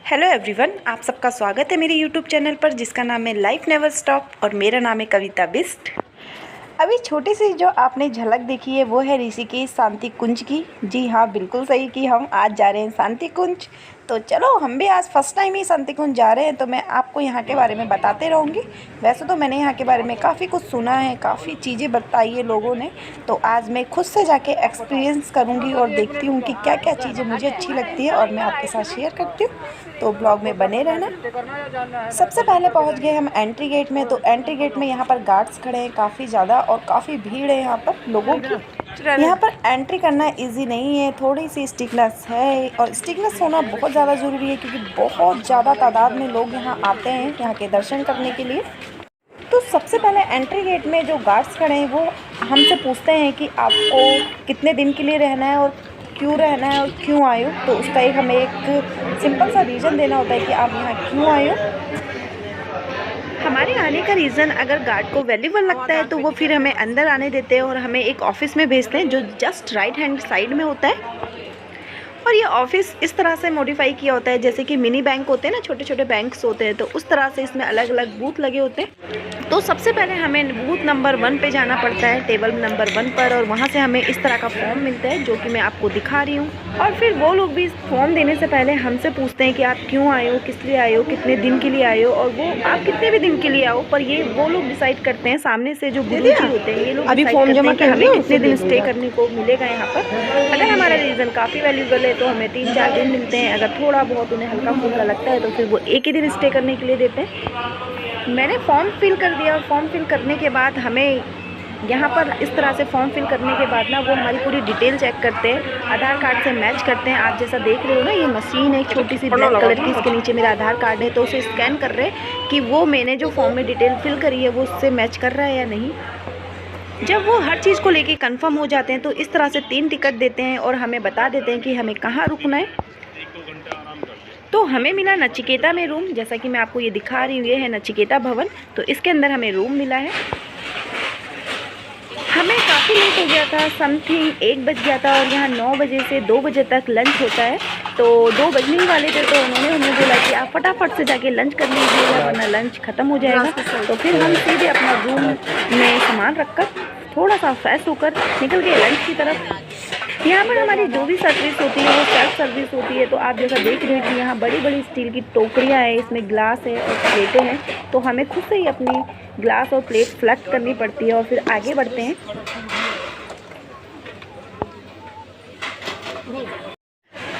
Hello everyone, आप सबका स्वागत है मेरे यूट्यूब चैनल पर जिसका नाम है लाइफ नेवर स्टॉप और मेरा नाम है कविता बिस्ट। अभी छोटी सी जो आपने झलक देखी है वो है ऋषिकेश शांति कुंज की। जी हाँ, बिल्कुल सही कि हम आज जा रहे हैं शांति कुंज। तो चलो, हम भी आज फर्स्ट टाइम ही शांति कुंज जा रहे हैं, तो मैं आपको यहाँ के बारे में बताते रहूँगी। वैसे तो मैंने यहाँ के बारे में काफ़ी कुछ सुना है, काफ़ी चीज़ें बताई है लोगों ने, तो आज मैं खुद से जाके एक्सपीरियंस करूँगी और देखती हूँ कि क्या क्या चीज़ें मुझे अच्छी लगती है और मैं आपके साथ शेयर करती हूँ। तो ब्लॉग में बने रहना। सबसे पहले पहुँच गए हम एंट्री गेट में। तो एंट्री गेट में यहाँ पर गार्ड्स खड़े हैं काफ़ी ज़्यादा और काफ़ी भीड़ है यहाँ पर लोगों की। यहाँ पर एंट्री करना इजी नहीं है, थोड़ी सी स्टिकनेस है और स्टिकनेस होना बहुत ज़्यादा ज़रूरी है क्योंकि बहुत ज़्यादा तादाद में लोग यहाँ आते हैं यहाँ के दर्शन करने के लिए। तो सबसे पहले एंट्री गेट में जो गार्ड्स खड़े हैं वो हमसे पूछते हैं कि आपको कितने दिन के लिए रहना है और क्यों रहना है और क्यों आए हो। तो उसका एक हमें एक सिंपल सा रीज़न देना होता है कि आप यहाँ क्यों आए हो। हमारे आने का रीज़न अगर गार्ड को वैल्यूबल लगता है तो वो फिर हमें अंदर आने देते हैं और हमें एक ऑफिस में भेजते हैं जो जस्ट राइट हैंड साइड में होता है। और ये ऑफिस इस तरह से मॉडिफाई किया होता है जैसे कि मिनी बैंक होते हैं ना, छोटे छोटे बैंक्स होते हैं, तो उस तरह से इसमें अलग अलग बूथ लगे होते हैं। तो सबसे पहले हमें बूथ नंबर 1 पे जाना पड़ता है, टेबल नंबर 1 पर, और वहाँ से हमें इस तरह का फॉर्म मिलता है जो कि मैं आपको दिखा रही हूँ। और फिर वो लोग भी इस फॉर्म देने से पहले हमसे पूछते हैं कि आप क्यों आए हो, किस लिए आए हो, कितने दिन के लिए आए हो, और वो आप कितने भी दिन के लिए आओ, पर ये वो लोग डिसाइड करते हैं। सामने से जो गुरुजी होते हैं ये लोग अभी फॉर्म जमा कि हमें कितने दिन स्टे करने को मिलेगा यहाँ पर। अगर हमारा रीज़न काफ़ी वैल्यूबल है तो हमें 3-4 दिन मिलते हैं। अगर थोड़ा बहुत उन्हें हल्का फुल्का लगता है तो फिर वो एक ही दिन स्टे करने के लिए देते हैं। मैंने फॉर्म फिल कर दिया और फॉर्म फिल करने के बाद हमें यहाँ पर इस तरह से फॉर्म फिल करने के बाद ना वो हमारी पूरी डिटेल चेक करते हैं, आधार कार्ड से मैच करते हैं। आप जैसा देख रहे हो ना, ये मशीन है छोटी सी ब्लैक कलर की, इसके नीचे मेरा आधार कार्ड है, तो उसे स्कैन कर रहे हैं कि वो मैंने जो फॉर्म में डिटेल फिल करी है वो उससे मैच कर रहा है या नहीं। जब वो हर चीज़ को लेके कंफर्म हो जाते हैं तो इस तरह से 3 टिकट देते हैं और हमें बता देते हैं कि हमें कहाँ रुकना है। तो हमें मिला नचिकेता में रूम, जैसा कि मैं आपको ये दिखा रही हूँ, ये है नचिकेता भवन। तो इसके अंदर हमें रूम मिला है। हमें काफ़ी लेट हो गया था, समथिंग 1 बज गया था और यहाँ 9 बजे से 2 बजे तक लंच होता है। तो 2 बजने ही वाले थे तो उन्होंने हमें बोला कि आप फटाफट से जाके लंच कर लीजिएगा वरना लंच ख़त्म हो जाएगा। तो फिर हम सीधे अपना रूम में सामान रखकर थोड़ा सा फ्रेश होकर निकल गए लंच की तरफ। यहाँ पर हमारी जो भी सर्विस होती है वो सेल्फ सर्विस होती है। तो आप जैसा देख रहे हैं कि यहाँ बड़ी बड़ी स्टील की टोकरियाँ हैं, इसमें ग्लास है और प्लेटें हैं। तो हमें खुद से ही अपनी ग्लास और प्लेट सेलेक्ट करनी पड़ती है और फिर आगे बढ़ते हैं।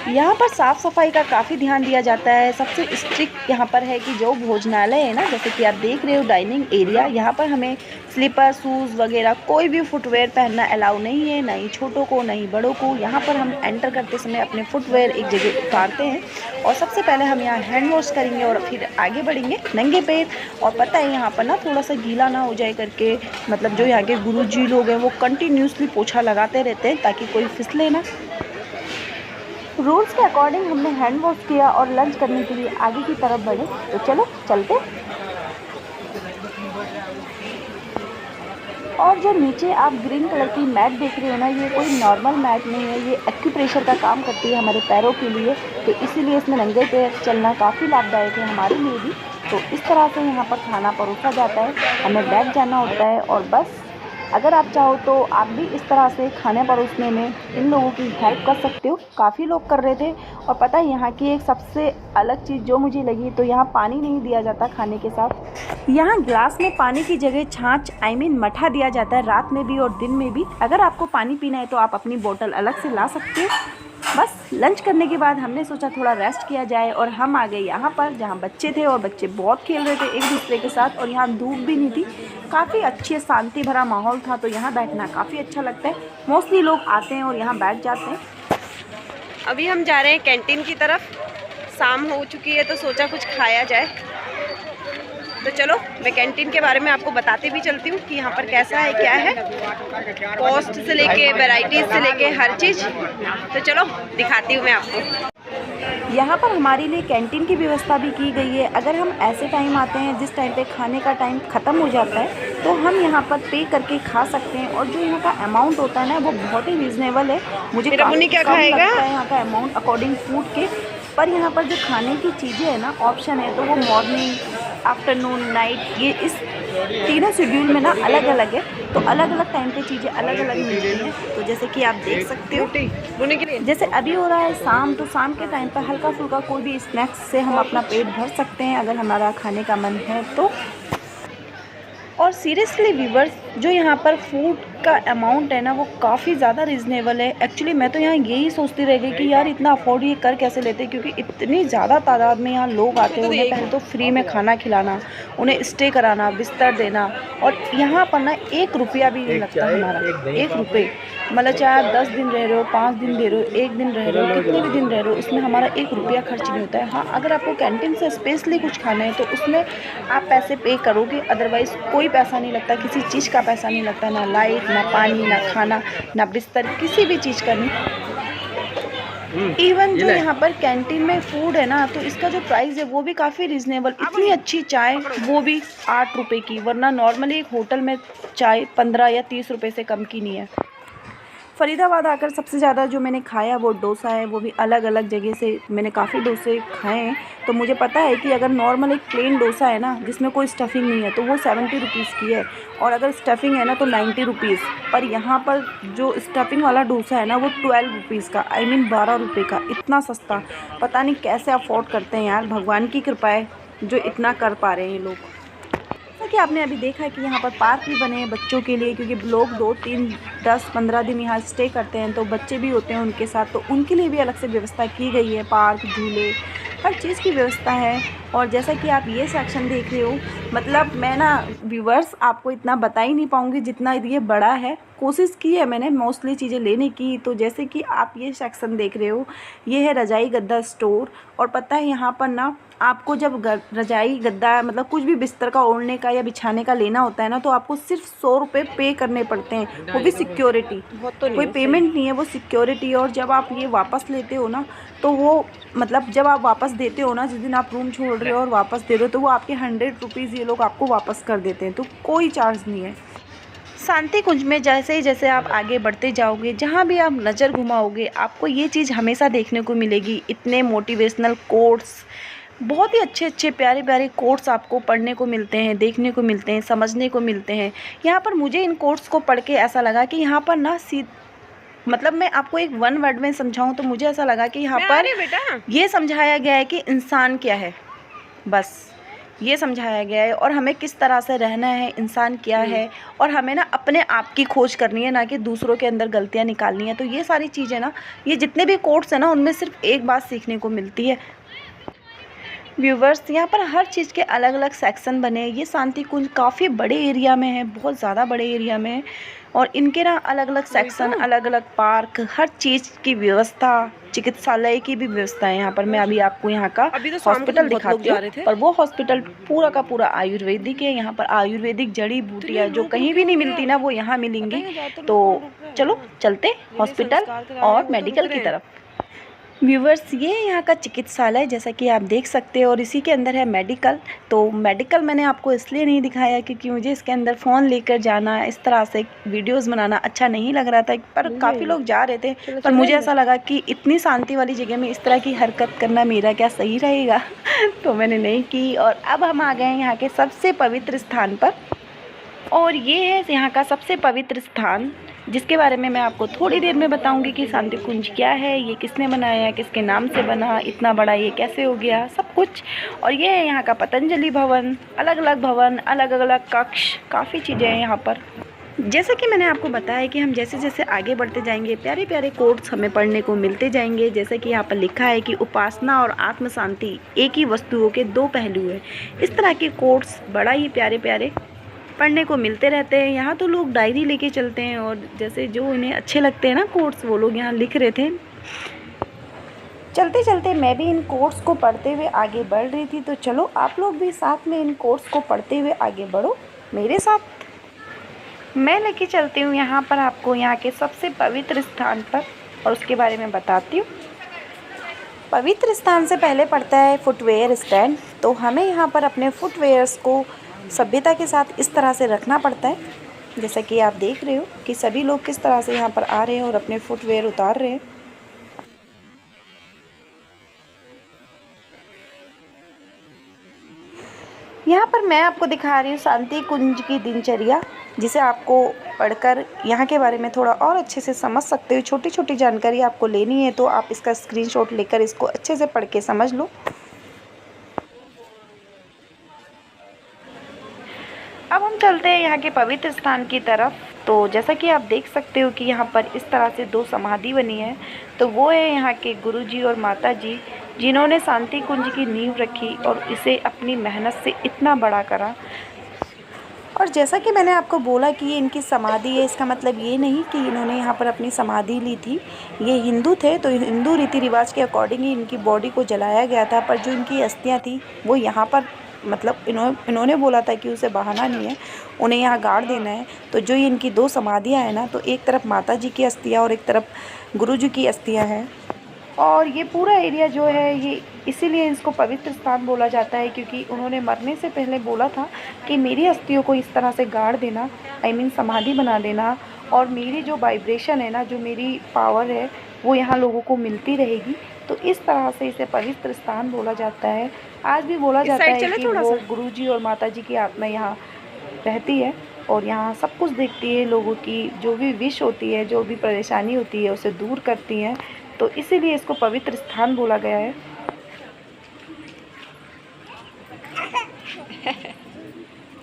यहाँ पर साफ़ सफाई का काफ़ी ध्यान दिया जाता है। सबसे स्ट्रिक्ट यहाँ पर है कि जो भोजनालय है ना, जैसे कि आप देख रहे हो डाइनिंग एरिया, यहाँ पर हमें स्लीपर शूज़ वगैरह कोई भी फुटवेयर पहनना अलाउ नहीं है, ना ही छोटों को ना ही बड़ों को। यहाँ पर हम एंटर करते समय अपने फुटवेयर एक जगह उतारते हैं और सबसे पहले हम यहाँ हैंड वॉश करेंगे और फिर आगे बढ़ेंगे नंगे पैर। और पता है यहाँ पर ना थोड़ा सा गीला ना हो जाए करके, मतलब जो यहाँ के गुरुजी लोग हैं वो कंटिन्यूसली पोछा लगाते रहते हैं ताकि कोई फिसले ना। रूल्स के अकॉर्डिंग हमने हैंड वॉश किया और लंच करने के लिए आगे की तरफ बढ़े। तो चलो चलते। और जो नीचे आप ग्रीन कलर की मैट देख रहे हो ना, ये कोई नॉर्मल मैट नहीं है, ये एक्यूप्रेशर का काम करती है हमारे पैरों के लिए। तो इसीलिए इसमें नंगे पैर चलना काफ़ी लाभदायक है हमारे लिए भी। तो इस तरह से यहाँ पर खाना परोसा जाता है, हमें बैठ जाना होता है और बस। अगर आप चाहो तो आप भी इस तरह से खाने परोसने में इन लोगों की हेल्प कर सकते हो। काफ़ी लोग कर रहे थे। और पता है यहाँ की एक सबसे अलग चीज़ जो मुझे लगी, तो यहाँ पानी नहीं दिया जाता खाने के साथ। यहाँ ग्लास में पानी की जगह छाछ मठा दिया जाता है, रात में भी और दिन में भी। अगर आपको पानी पीना है तो आप अपनी बोतल अलग से ला सकते हो। बस लंच करने के बाद हमने सोचा थोड़ा रेस्ट किया जाए और हम आ गए यहाँ पर जहाँ बच्चे थे और बच्चे बहुत खेल रहे थे एक दूसरे के साथ। और यहाँ धूप भी नहीं थी, काफ़ी अच्छी शांति भरा माहौल था। तो यहाँ बैठना काफ़ी अच्छा लगता है। मोस्टली लोग आते हैं और यहाँ बैठ जाते हैं। अभी हम जा रहे हैं कैंटीन की तरफ। शाम हो चुकी है तो सोचा कुछ खाया जाए। तो चलो मैं कैंटीन के बारे में आपको बताते भी चलती हूँ कि यहाँ पर कैसा है, क्या है, कॉस्ट से लेके वैरायटीज़ से लेके हर चीज़। तो चलो दिखाती हूँ मैं आपको। यहाँ पर हमारे लिए कैंटीन की व्यवस्था भी की गई है। अगर हम ऐसे टाइम आते हैं जिस टाइम पे खाने का टाइम ख़त्म हो जाता है तो हम यहाँ पर पे करके खा सकते हैं। और जो यहाँ का अमाउंट होता है ना वो बहुत ही रीज़नेबल है। मुझे काफ़ी कम लगता है यहाँ का अमाउंट अकॉर्डिंग फूड के। पर यहाँ पर जो खाने की चीज़ें है ना, ऑप्शन है, तो वो मॉर्निंग, आफ्टरनून, नाइट, ये इस तीनों शेड्यूल में ना अलग अलग है। तो अलग अलग टाइम पे चीज़ें अलग अलग मिलती हैं। तो जैसे कि आप देख सकते हो, जैसे अभी हो रहा है शाम, तो शाम के टाइम पर हल्का फुल्का कोई भी स्नैक्स से हम अपना पेट भर सकते हैं अगर हमारा खाने का मन है तो। और सीरियसली व्यूवर्स, जो यहाँ पर फूड का अमाउंट है ना, वो काफ़ी ज़्यादा रीज़नेबल है। एक्चुअली मैं तो यहाँ यही सोचती रह गई कि यार इतना अफोर्ड ये कर कैसे लेते हैं, क्योंकि इतनी ज़्यादा तादाद में यहाँ लोग आते हैं। उन्हें पहले तो फ्री में खाना खिलाना, उन्हें स्टे कराना, बिस्तर देना, और यहाँ पर ना 1 रुपया भी नहीं लगता हमारा। 1 रुपये, मतलब चाहे आप 10 दिन रह रहे हो, 5 दिन रह रहे हो, 1 दिन रह रहे हो, कितने भी दिन रह रहे हो, उसमें हमारा 1 रुपया खर्च नहीं होता है। हाँ, अगर आपको कैंटीन से स्पेशली कुछ खाना है तो उसमें आप पैसे पे करोगे, अदरवाइज़ कोई पैसा नहीं लगता, किसी चीज़ का पैसा नहीं लगता, ना लाइट, ना पानी, ना खाना, ना बिस्तर, किसी भी चीज़ का नहीं। इवन जो यहाँ पर कैंटीन में फूड है ना, तो इसका जो प्राइस है वो भी काफ़ी रीज़नेबल। इतनी अच्छी चाय, वो भी 8 रुपये की, वरना नॉर्मली एक होटल में चाय 15 या 30 रुपये से कम की नहीं है। फ़रीदाबाद आकर सबसे ज़्यादा जो मैंने खाया वो डोसा है, वो भी अलग अलग जगह से मैंने काफ़ी डोसे खाए हैं। तो मुझे पता है कि अगर नॉर्मल एक प्लेन डोसा है ना, जिसमें कोई स्टफिंग नहीं है, तो वो 70 रुपीज़ की है, और अगर स्टफिंग है ना तो 90 रुपीज़। पर यहाँ पर जो स्टफिंग वाला डोसा है ना, वो 12 रुपीज़ का, आई मीन 12 रुपये का। इतना सस्ता, पता नहीं कैसे अफोर्ड करते हैं यार, भगवान की कृपा है जो इतना कर पा रहे हैं ये लोग। जैसा कि आपने अभी देखा है कि यहाँ पर पार्क भी बने हैं बच्चों के लिए, क्योंकि लोग 2, 3, 10, 15 दिन यहाँ स्टे करते हैं, तो बच्चे भी होते हैं उनके साथ, तो उनके लिए भी अलग से व्यवस्था की गई है। पार्क, झूले, हर चीज़ की व्यवस्था है। और जैसा कि आप ये सेक्शन देख रहे हो, मतलब मैं ना व्यूवर्स आपको इतना बता ही नहीं पाऊँगी जितना ये बड़ा है। कोशिश की है मैंने मोस्टली चीज़ें लेने की। तो जैसे कि आप ये सेक्शन देख रहे हो, ये है रज़ाई गद्दा स्टोर। और पता है यहाँ पर ना आपको जब रज़ाई गद्दा, मतलब कुछ भी बिस्तर का ओढ़ने का या बिछाने का लेना होता है ना, तो आपको सिर्फ 100 रुपये पे करने पड़ते हैं, वो भी सिक्योरिटी, कोई पेमेंट नहीं है, वो सिक्योरिटी। और जब आप ये वापस लेते हो ना, तो वो मतलब जब आप वापस देते हो ना, जिस दिन आप रूम छोड़ रहे हो और वापस दे रहे हो, तो वो आपके 100 रुपीज़ ये लोग आपको वापस कर देते हैं, तो कोई चार्ज नहीं है। शांति कुंज में जैसे जैसे आप आगे बढ़ते जाओगे, जहाँ भी आप नज़र घुमाओगे, आपको ये चीज़ हमेशा देखने को मिलेगी। इतने मोटिवेशनल कोट्स, बहुत ही अच्छे अच्छे प्यारे प्यारे कोट्स आपको पढ़ने को मिलते हैं, देखने को मिलते हैं, समझने को मिलते हैं। यहाँ पर मुझे इन कोट्स को पढ़ के ऐसा लगा कि यहाँ पर ना मतलब मैं आपको एक 1 वर्ड में समझाऊँ तो मुझे ऐसा लगा कि यहाँ पर ये समझाया गया है कि इंसान क्या है, बस ये समझाया गया है, और हमें किस तरह से रहना है, इंसान क्या है, और हमें ना अपने आप की खोज करनी है, ना कि दूसरों के अंदर गलतियाँ निकालनी है। तो ये सारी चीज़ें ना, ये जितने भी कोट्स हैं ना, उनमें सिर्फ एक बात सीखने को मिलती है व्यूवर्स। यहाँ पर हर चीज़ के अलग अलग सेक्शन बने हैं। ये शांति कुंज काफ़ी बड़े एरिया में है, बहुत ज़्यादा बड़े एरिया में है, और इनके ना अलग अलग सेक्शन, अलग अलग पार्क, हर चीज़ की व्यवस्था, चिकित्सालय की भी व्यवस्था है यहाँ पर। मैं अभी आपको यहाँ का हॉस्पिटल दिखाती हूँ, पर वो हॉस्पिटल पूरा का पूरा आयुर्वेदिक है। यहाँ पर आयुर्वेदिक जड़ी बूटियाँ जो कहीं भी नहीं मिलती ना, वो यहाँ मिलेंगी। तो चलो चलते हॉस्पिटल और मेडिकल की तरफ। व्यूवर्स, ये यहाँ का चिकित्सालय जैसा कि आप देख सकते हो, और इसी के अंदर है मेडिकल। तो मेडिकल मैंने आपको इसलिए नहीं दिखाया क्योंकि मुझे इसके अंदर फ़ोन लेकर जाना, इस तरह से वीडियोस बनाना अच्छा नहीं लग रहा था, पर काफ़ी लोग जा रहे थे। पर मुझे ऐसा लगा कि इतनी शांति वाली जगह में इस तरह की हरकत करना मेरा क्या सही रहेगा तो मैंने नहीं की। और अब हम आ गए हैं यहाँ के सबसे पवित्र स्थान पर, और ये है यहाँ का सबसे पवित्र स्थान, जिसके बारे में मैं आपको थोड़ी देर में बताऊंगी कि शांति कुंज क्या है, ये किसने बनाया, किसके नाम से बना, इतना बड़ा ये कैसे हो गया, सब कुछ। और ये है यहाँ का पतंजलि भवन, अलग अलग भवन, अलग अलग कक्ष, काफ़ी चीज़ें हैं यहाँ पर। जैसा कि मैंने आपको बताया कि हम जैसे जैसे आगे बढ़ते जाएंगे, प्यारे प्यारे कोट्स हमें पढ़ने को मिलते जाएंगे। जैसे कि यहाँ पर लिखा है कि उपासना और आत्म शांति एक ही वस्तुओं के 2 पहलू हैं। इस तरह के कोट्स बड़ा ही प्यारे प्यारे पढ़ने को मिलते रहते हैं। यहाँ तो लोग डायरी लेके चलते हैं, और जैसे जो इन्हें अच्छे लगते हैं ना कोट्स, वो लोग यहाँ लिख रहे थे। चलते चलते मैं भी इन कोट्स को पढ़ते हुए आगे बढ़ रही थी। तो चलो आप लोग भी साथ में इन कोट्स को पढ़ते हुए आगे बढ़ो मेरे साथ। मैं लेके चलती हूँ यहाँ पर आपको, यहाँ के सबसे पवित्र स्थान पर, और उसके बारे में बताती हूँ। पवित्र स्थान से पहले पड़ता है फुटवेयर स्टैंड। तो हमें यहाँ पर अपने फुटवेयर्स को सभ्यता के साथ इस तरह से रखना पड़ता है। जैसा कि आप देख रहे हो कि सभी लोग किस तरह से यहाँ पर आ रहे हैं और अपने फुटवेयर उतार रहे हैं। यहाँ पर मैं आपको दिखा रही हूँ शांति कुंज की दिनचर्या, जिसे आपको पढ़कर यहाँ के बारे में थोड़ा और अच्छे से समझ सकते हो। छोटी छोटी जानकारी आपको लेनी है तो आप इसका स्क्रीनशॉट लेकर इसको अच्छे से पढ़ के समझ लो। अब हम चलते हैं यहाँ के पवित्र स्थान की तरफ। तो जैसा कि आप देख सकते हो कि यहाँ पर इस तरह से 2 समाधि बनी है। तो वो है यहाँ के गुरुजी और माताजी, जिन्होंने शांति कुंज की नींव रखी और इसे अपनी मेहनत से इतना बड़ा करा। और जैसा कि मैंने आपको बोला कि ये इनकी समाधि है, इसका मतलब ये नहीं कि इन्होंने यहाँ पर अपनी समाधि ली थी। ये हिंदू थे तो हिंदू रीति रिवाज के अकॉर्डिंग ही इनकी बॉडी को जलाया गया था, पर जो इनकी अस्थियाँ थी वो यहाँ पर, मतलब इन्होंने बोला था कि उसे बहाना नहीं है, उन्हें यहाँ गाड़ देना है। तो जो ये इनकी 2 समाधियाँ हैं ना, तो एक तरफ माता जी की अस्थियाँ और एक तरफ गुरु जी की अस्थियाँ हैं। और ये पूरा एरिया जो है ये इसीलिए इसको पवित्र स्थान बोला जाता है, क्योंकि उन्होंने मरने से पहले बोला था कि मेरी अस्थियों को इस तरह से गाड़ देना, आई मीन समाधि बना देना, और मेरी जो वाइब्रेशन है ना, जो मेरी पावर है वो यहाँ लोगों को मिलती रहेगी। तो इस तरह से इसे पवित्र स्थान बोला जाता है। आज भी बोला जाता है कि वो गुरुजी और माताजी की आत्मा यहाँ रहती है और यहाँ सब कुछ देखती है, लोगों की जो भी विश होती है, जो भी परेशानी होती है उसे दूर करती हैं। तो इसीलिए इसको पवित्र स्थान बोला गया है।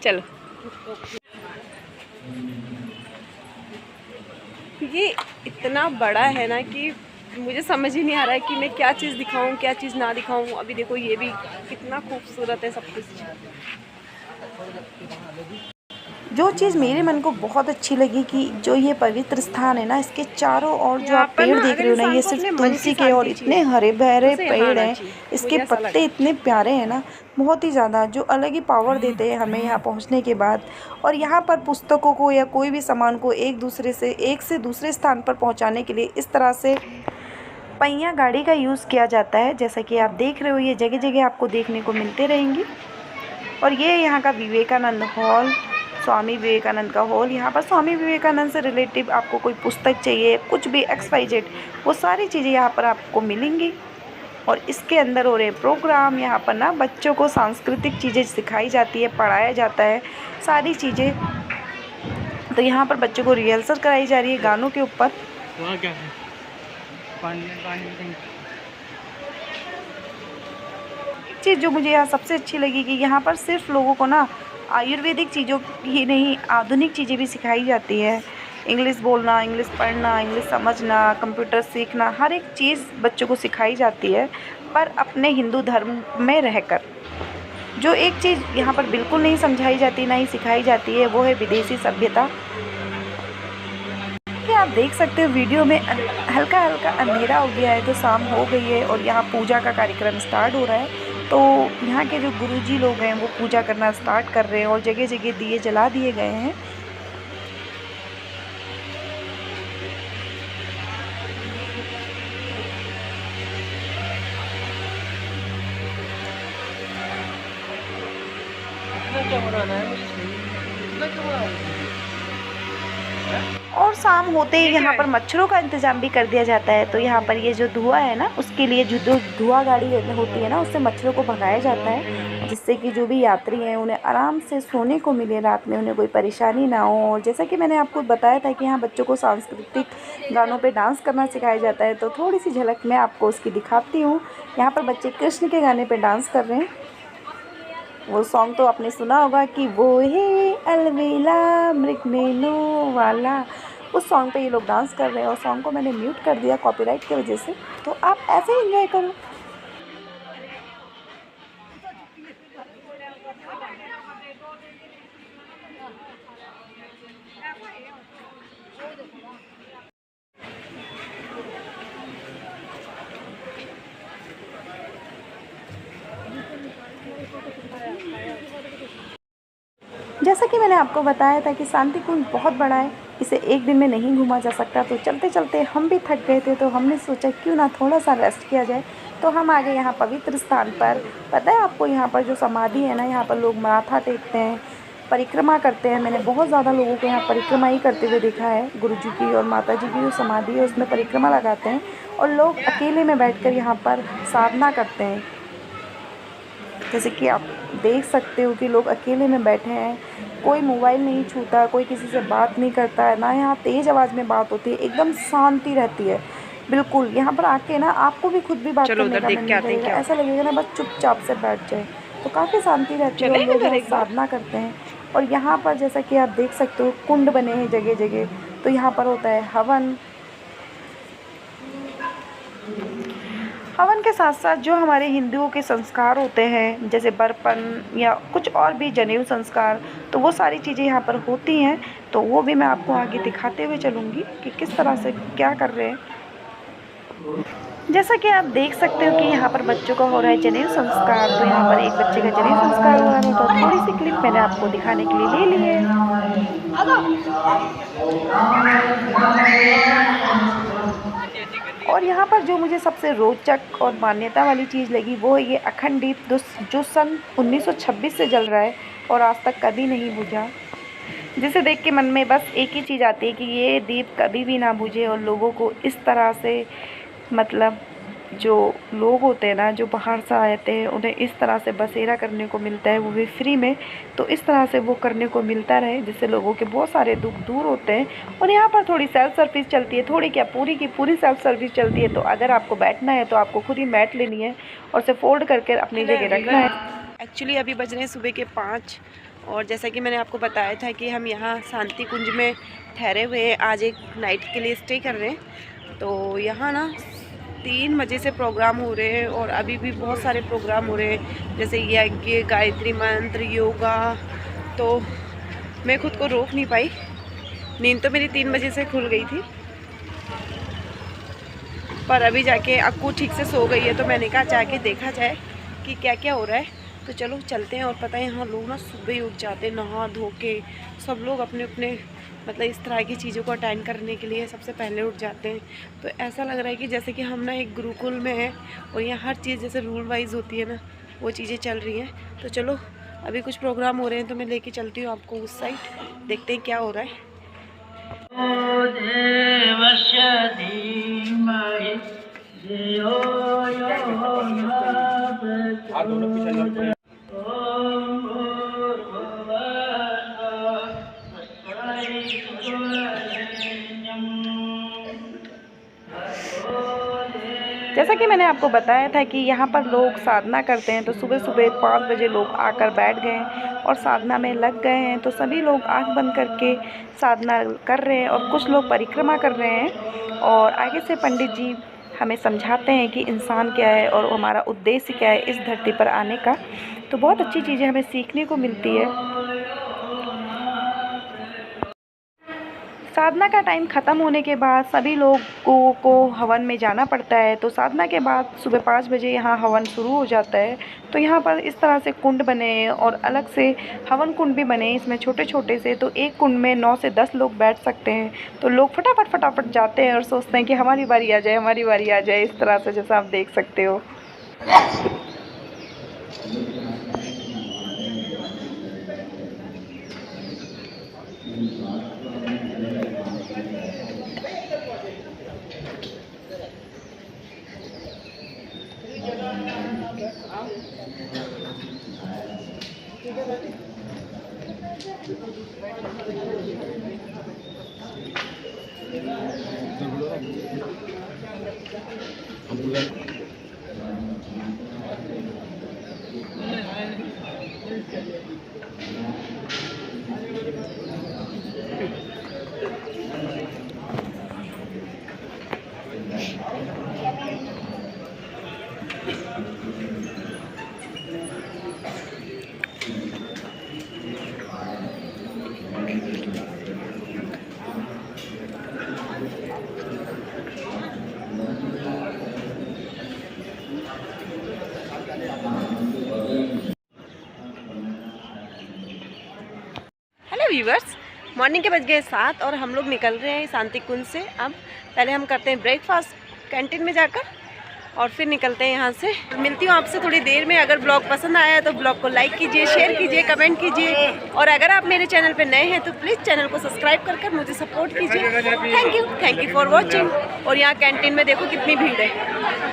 चलो, ये इतना बड़ा है ना कि मुझे समझ ही नहीं आ रहा है कि मैं क्या चीज़ दिखाऊं, क्या चीज़ ना दिखाऊं। अभी देखो ये भी कितना खूबसूरत है सब कुछ। जो चीज़ मेरे मन को बहुत अच्छी लगी कि जो ये पवित्र स्थान है ना, इसके चारों ओर जो आप पेड़ देख रहे हो ना, ये सिर्फ तुलसी के और इतने हरे भरे पेड़ हैं। इसके पत्ते इतने प्यारे हैं ना, बहुत ही ज़्यादा, जो अलग ही पावर देते हैं हमें यहाँ पहुँचने के बाद। और यहाँ पर पुस्तकों को या कोई भी सामान को एक से दूसरे स्थान पर पहुँचाने के लिए इस तरह से पहिया गाड़ी का यूज़ किया जाता है। जैसा कि आप देख रहे हो, ये जगह जगह आपको देखने को मिलते रहेंगी। और ये यहाँ का विवेकानंद हॉल, स्वामी विवेकानंद का हॉल। यहाँ पर स्वामी विवेकानंद से रिलेटिव आपको कोई पुस्तक चाहिए, कुछ भी XYZ, वो सारी चीज़ें यहाँ पर आपको मिलेंगी। और इसके अंदर हो रहे प्रोग्राम, यहाँ पर ना बच्चों को सांस्कृतिक चीज़ें सिखाई जाती है, पढ़ाया जाता है सारी चीज़ें। तो यहाँ पर बच्चों को रिहर्सल कराई जा रही है गानों के ऊपर। एक चीज़ जो मुझे यहाँ सबसे अच्छी लगी कि यहाँ पर सिर्फ लोगों को ना आयुर्वेदिक चीज़ों ही नहीं, आधुनिक चीज़ें भी सिखाई जाती है। इंग्लिश बोलना, इंग्लिश पढ़ना, इंग्लिश समझना, कंप्यूटर सीखना, हर एक चीज़ बच्चों को सिखाई जाती है, पर अपने हिंदू धर्म में रहकर। जो एक चीज़ यहाँ पर बिल्कुल नहीं समझाई जाती, ना ही सिखाई जाती है, वो है विदेशी सभ्यता। ये आप देख सकते हो वीडियो में हल्का हल्का अंधेरा हो गया है, तो शाम हो गई है और यहाँ पूजा का कार्यक्रम स्टार्ट हो रहा है। तो यहाँ के जो गुरुजी लोग हैं वो पूजा करना स्टार्ट कर रहे हैं और जगह जगह दिए जला दिए गए हैं। और शाम होते ही यहाँ पर मच्छरों का इंतज़ाम भी कर दिया जाता है। तो यहाँ पर ये जो धुआं है ना, उसके लिए जो धुआं गाड़ी होती है ना, उससे मच्छरों को भगाया जाता है, जिससे कि जो भी यात्री हैं उन्हें आराम से सोने को मिले, रात में उन्हें कोई परेशानी ना हो। और जैसा कि मैंने आपको बताया था कि यहाँ बच्चों को सांस्कृतिक गानों पे डांस करना सिखाया जाता है, तो थोड़ी सी झलक मैं आपको उसकी दिखाती हूँ। यहाँ पर बच्चे कृष्ण के गाने पर डांस कर रहे हैं। वो सॉन्ग तो आपने सुना होगा कि वो है अलवेला मृगनैनो वाला, उस सॉन्ग पे ये लोग डांस कर रहे हैं। और सॉन्ग को मैंने म्यूट कर दिया कॉपीराइट की वजह से, तो आप ऐसे ही एंजॉय करो। जैसा कि मैंने आपको बताया था कि शांति कुंज बहुत बड़ा है, इसे एक दिन में नहीं घूमा जा सकता। तो चलते चलते हम भी थक गए थे, तो हमने सोचा क्यों ना थोड़ा सा रेस्ट किया जाए। तो हम आ गए यहाँ पवित्र स्थान पर। पता है आपको, यहाँ पर जो समाधि है ना, यहाँ पर लोग माथा टेकते हैं, परिक्रमा करते हैं। मैंने बहुत ज़्यादा लोगों को यहाँ परिक्रमा ही करते हुए देखा है। गुरु जी की और माता जी की जो समाधि है उसमें परिक्रमा लगाते हैं और लोग अकेले में बैठकर यहाँ पर साधना करते हैं। जैसे कि आप देख सकते हो कि लोग अकेले में बैठे हैं, कोई मोबाइल नहीं छूता, कोई किसी से बात नहीं करता है, ना यहाँ तेज़ आवाज़ में बात होती है, एकदम शांति रहती है बिल्कुल। यहाँ पर आके ना आपको भी खुद भी बात करने का मन नहीं करेगा, ऐसा लगेगा ना बस चुपचाप से बैठ जाए। तो काफ़ी शांति रहती है और लोग यहाँ साधना करते हैं। और यहाँ पर जैसा कि आप देख सकते हो कुंड बने हैं जगह जगह, तो यहाँ पर होता है हवन। हवन के साथ साथ जो हमारे हिंदुओं के संस्कार होते हैं जैसे बर्पण या कुछ और भी जनेऊ संस्कार, तो वो सारी चीज़ें यहाँ पर होती हैं। तो वो भी मैं आपको आगे दिखाते हुए चलूँगी कि किस तरह से क्या कर रहे हैं। जैसा कि आप देख सकते हो कि यहाँ पर बच्चों का हो रहा है जनेऊ संस्कार। तो यहाँ पर एक बच्चे का जनेऊ संस्कार हो रहा है, तो थोड़ी सी क्लिप मैंने आपको दिखाने के लिए ले ली है। और यहाँ पर जो मुझे सबसे रोचक और मान्यता वाली चीज़ लगी वो है ये अखंड दीप जो सन 1926 से जल रहा है और आज तक कभी नहीं बुझा, जिसे देख के मन में बस एक ही चीज़ आती है कि ये दीप कभी भी ना बुझे और लोगों को इस तरह से, मतलब जो लोग होते हैं ना जो बाहर से आते हैं उन्हें इस तरह से बसेरा करने को मिलता है, वो भी फ्री में। तो इस तरह से वो करने को मिलता रहे जिससे लोगों के बहुत सारे दुख दूर होते हैं। और यहाँ पर थोड़ी सेल्फ सर्विस चलती है, थोड़ी क्या पूरी की पूरी सेल्फ सर्विस चलती है। तो अगर आपको बैठना है तो आपको खुद ही मैट लेनी है और उसे फोल्ड करके अपनी जगह रखना है। एक्चुअली अभी बज रहे हैं सुबह के 5 और जैसा कि मैंने आपको बताया था कि हम यहाँ शांति कुंज में ठहरे हुए हैं, आज एक नाइट के लिए स्टे कर रहे हैं। तो यहाँ ना 3 बजे से प्रोग्राम हो रहे हैं और अभी भी बहुत सारे प्रोग्राम हो रहे हैं जैसे यज्ञ, गायत्री मंत्र, योगा। तो मैं खुद को रोक नहीं पाई, नींद तो मेरी 3 बजे से खुल गई थी, पर अभी जाके अक्कू ठीक से सो गई है तो मैंने कहा जाके देखा जाए कि क्या क्या हो रहा है। तो चलो चलते हैं। और पता है यहाँ लोग ना सुबह ही उठ जाते हैं, नहा धो के सब लोग अपने अपने मतलब इस तरह की चीज़ों को अटेंड करने के लिए सबसे पहले उठ जाते हैं। तो ऐसा लग रहा है कि जैसे कि हम ना एक गुरुकुल में हैं और यहाँ हर चीज़ जैसे रूल वाइज होती है ना, वो चीज़ें चल रही हैं। तो चलो अभी कुछ प्रोग्राम हो रहे हैं तो मैं लेके चलती हूँ आपको उस साइड, देखते हैं क्या हो रहा है। जैसा कि मैंने आपको बताया था कि यहाँ पर लोग साधना करते हैं, तो सुबह सुबह 5 बजे लोग आकर बैठ गए और साधना में लग गए हैं। तो सभी लोग आंख बंद करके साधना कर रहे हैं और कुछ लोग परिक्रमा कर रहे हैं। और आगे से पंडित जी हमें समझाते हैं कि इंसान क्या है और हमारा उद्देश्य क्या है इस धरती पर आने का। तो बहुत अच्छी चीज़ें हमें सीखने को मिलती है। साधना का टाइम ख़त्म होने के बाद सभी लोगों को हवन में जाना पड़ता है। तो साधना के बाद सुबह 5 बजे यहाँ हवन शुरू हो जाता है। तो यहाँ पर इस तरह से कुंड बने हैं और अलग से हवन कुंड भी बने हैं, इसमें छोटे छोटे से। तो एक कुंड में 9 से 10 लोग बैठ सकते हैं। तो लोग फटाफट जाते हैं और सोचते हैं कि हमारी बारी आ जाए, हमारी बारी आ जाए, इस तरह से जैसा आप देख सकते हो। हेलो व्यूवर्स, मॉर्निंग के बज गए 7 और हम लोग निकल रहे हैं शांति कुंज से। अब पहले हम करते हैं ब्रेकफास्ट कैंटीन में जाकर और फिर निकलते हैं यहाँ से। मिलती हूँ आपसे थोड़ी देर में। अगर ब्लॉग पसंद आया तो ब्लॉग को लाइक कीजिए, शेयर कीजिए, कमेंट कीजिए। और अगर आप मेरे चैनल पे नए हैं तो प्लीज़ चैनल को सब्सक्राइब कर मुझे सपोर्ट कीजिए। Thank you for watching. और यहाँ कैंटीन में देखो कितनी भीड़ है।